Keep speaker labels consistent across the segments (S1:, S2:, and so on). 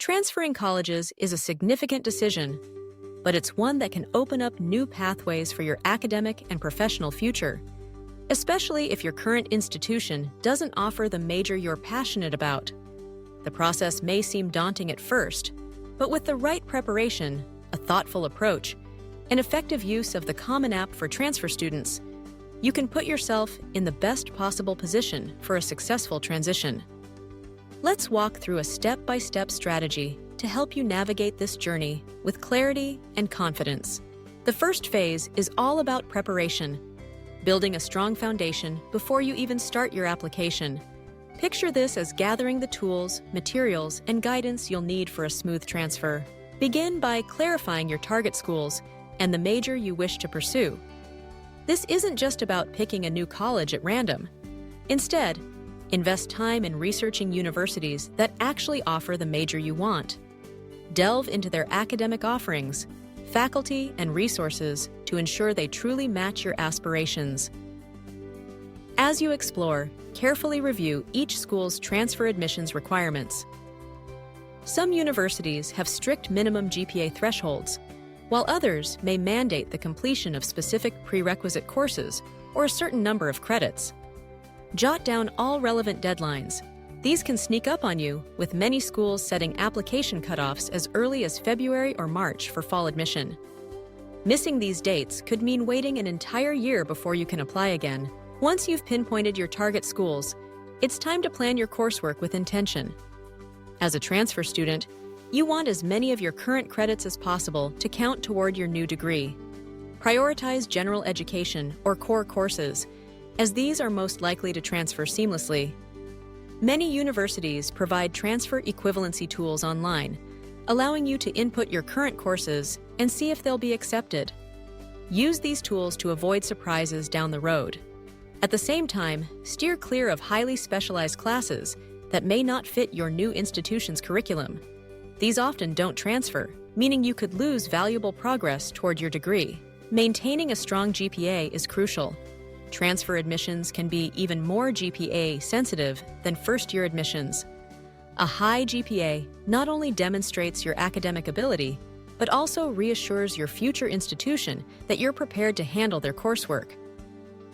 S1: Transferring colleges is a significant decision, but it's one that can open up new pathways for your academic and professional future, especially if your current institution doesn't offer the major you're passionate about. The process may seem daunting at first, but with the right preparation, a thoughtful approach, and effective use of the Common App for transfer students, you can put yourself in the best possible position for a successful transition. Let's walk through a step-by-step strategy to help you navigate this journey with clarity and confidence. The first phase is all about preparation, building a strong foundation before you even start your application. Picture this as gathering the tools, materials, and guidance you'll need for a smooth transfer. Begin by clarifying your target schools and the major you wish to pursue. This isn't just about picking a new college at random. Instead, invest time in researching universities that actually offer the major you want. Delve into their academic offerings, faculty, and resources to ensure they truly match your aspirations. As you explore, carefully review each school's transfer admissions requirements. Some universities have strict minimum GPA thresholds, while others may mandate the completion of specific prerequisite courses or a certain number of credits. Jot down all relevant deadlines. These can sneak up on you, with many schools setting application cutoffs as early as February or March for fall admission. Missing these dates could mean waiting an entire year before you can apply again. Once you've pinpointed your target schools, it's time to plan your coursework with intention. As a transfer student, you want as many of your current credits as possible to count toward your new degree. Prioritize general education or core courses, as these are most likely to transfer seamlessly. Many universities provide transfer equivalency tools online, allowing you to input your current courses and see if they'll be accepted. Use these tools to avoid surprises down the road. At the same time, steer clear of highly specialized classes that may not fit your new institution's curriculum. These often don't transfer, meaning you could lose valuable progress toward your degree. Maintaining a strong GPA is crucial. Transfer admissions can be even more GPA sensitive than first-year admissions. A high GPA not only demonstrates your academic ability, but also reassures your future institution that you're prepared to handle their coursework.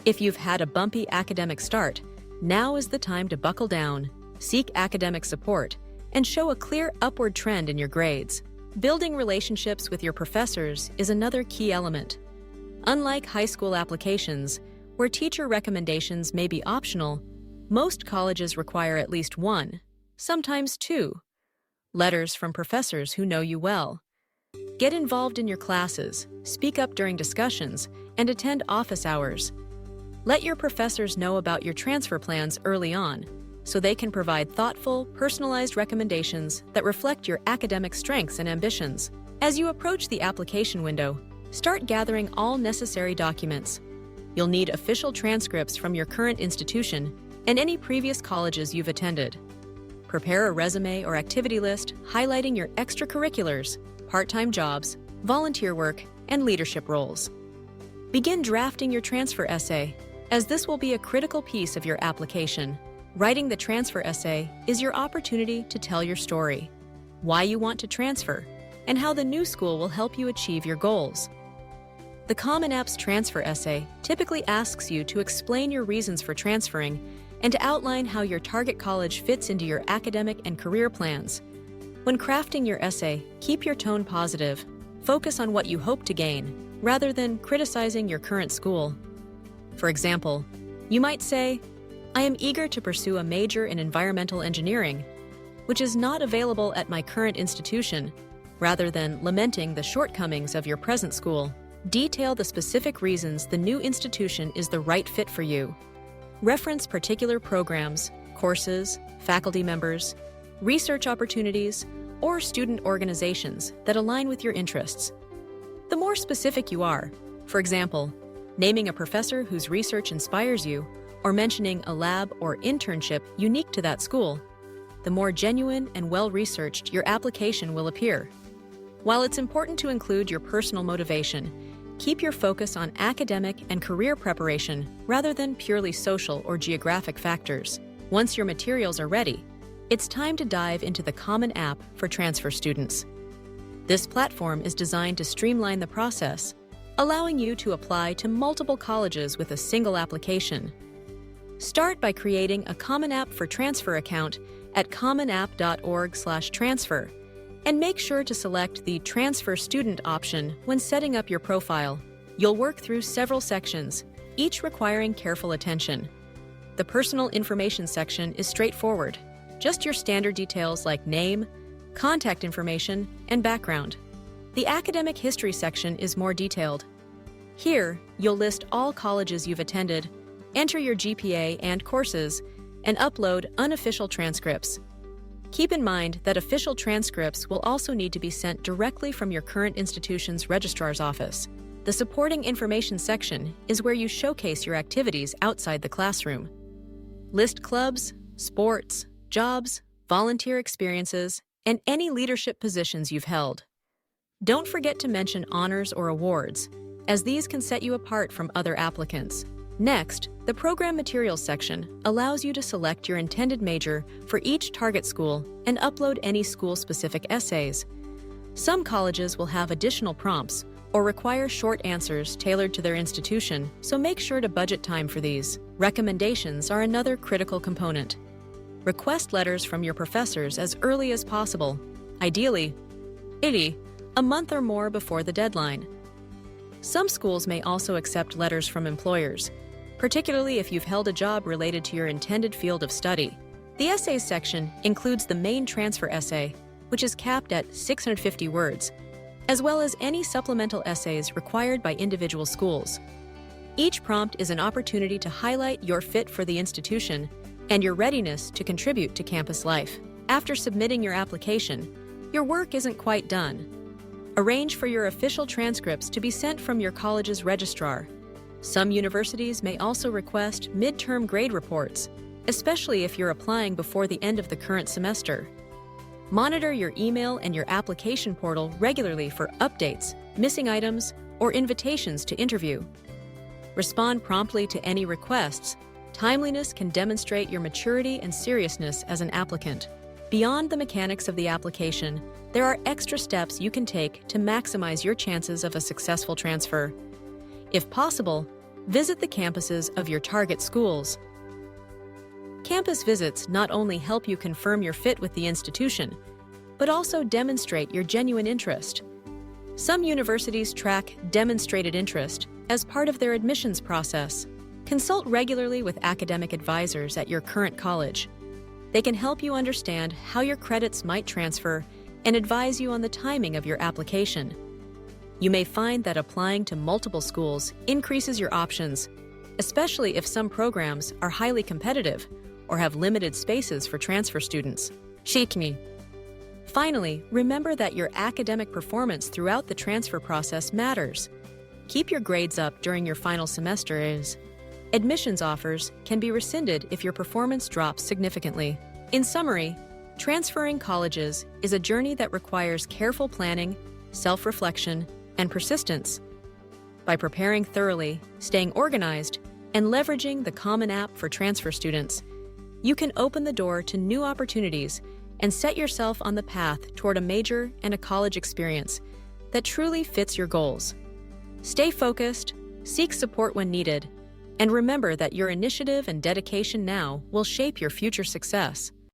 S1: If you've had a bumpy academic start, now is the time to buckle down, seek academic support, and show a clear upward trend in your grades. Building relationships with your professors is another key element. Unlike high school applications, where teacher recommendations may be optional, most colleges require at least one, sometimes two, letters from professors who know you well. Get involved in your classes, speak up during discussions, and attend office hours. Let your professors know about your transfer plans early on, so they can provide thoughtful, personalized recommendations that reflect your academic strengths and ambitions. As you approach the application window, start gathering all necessary documents. You'll need official transcripts from your current institution and any previous colleges you've attended. Prepare a resume or activity list highlighting your extracurriculars, part-time jobs, volunteer work, and leadership roles. Begin drafting your transfer essay, as this will be a critical piece of your application. Writing the transfer essay is your opportunity to tell your story, why you want to transfer, and how the new school will help you achieve your goals. The Common App's transfer essay typically asks you to explain your reasons for transferring and to outline how your target college fits into your academic and career plans. When crafting your essay, keep your tone positive. Focus on what you hope to gain, rather than criticizing your current school. For example, you might say, "I am eager to pursue a major in environmental engineering, which is not available at my current institution," rather than lamenting the shortcomings of your present school. Detail the specific reasons the new institution is the right fit for you. Reference particular programs, courses, faculty members, research opportunities, or student organizations that align with your interests. The more specific you are, for example, naming a professor whose research inspires you, or mentioning a lab or internship unique to that school, the more genuine and well-researched your application will appear. While it's important to include your personal motivation, keep your focus on academic and career preparation rather than purely social or geographic factors. Once your materials are ready, It's time to dive into the Common App for transfer students. This platform is designed to streamline the process, allowing you to apply to multiple colleges with a single application. Start by creating a Common App for Transfer account at commonapp.org/transfer, and make sure to select the Transfer Student option when setting up your profile. You'll work through several sections, each requiring careful attention. The personal information section is straightforward, just your standard details like name, contact information, and background. The academic history section is more detailed. Here, you'll list all colleges you've attended, enter your GPA and courses, and upload unofficial transcripts. Keep in mind that official transcripts will also need to be sent directly from your current institution's registrar's office. The supporting information section is where you showcase your activities outside the classroom. List clubs, sports, jobs, volunteer experiences, and any leadership positions you've held. Don't forget to mention honors or awards, as these can set you apart from other applicants. Next, the Program Materials section allows you to select your intended major for each target school and upload any school-specific essays. Some colleges will have additional prompts or require short answers tailored to their institution, so make sure to budget time for these. Recommendations are another critical component. Request letters from your professors as early as possible, ideally, a month or more before the deadline. Some schools may also accept letters from employers, particularly if you've held a job related to your intended field of study. The essays section includes the main transfer essay, which is capped at 650 words, as well as any supplemental essays required by individual schools. Each prompt is an opportunity to highlight your fit for the institution and your readiness to contribute to campus life. After submitting your application, your work isn't quite done. Arrange for your official transcripts to be sent from your college's registrar. Some universities may also request midterm grade reports, especially if you're applying before the end of the current semester. Monitor your email and your application portal regularly for updates, missing items, or invitations to interview. Respond promptly to any requests. Timeliness can demonstrate your maturity and seriousness as an applicant. Beyond the mechanics of the application, there are extra steps you can take to maximize your chances of a successful transfer. If possible, visit the campuses of your target schools. Campus visits not only help you confirm your fit with the institution, but also demonstrate your genuine interest. Some universities track demonstrated interest as part of their admissions process. Consult regularly with academic advisors at your current college. They can help you understand how your credits might transfer and advise you on the timing of your application. You may find that applying to multiple schools increases your options, especially if some programs are highly competitive or have limited spaces for transfer students. Shikni. Finally, remember that your academic performance throughout the transfer process matters. Keep your grades up during your final semester as admissions offers can be rescinded if your performance drops significantly. In summary, transferring colleges is a journey that requires careful planning, self-reflection, and persistence. By preparing thoroughly, staying organized, and leveraging the Common App for transfer students, you can open the door to new opportunities and set yourself on the path toward a major and a college experience that truly fits your goals. Stay focused, seek support when needed, and remember that your initiative and dedication now will shape your future success.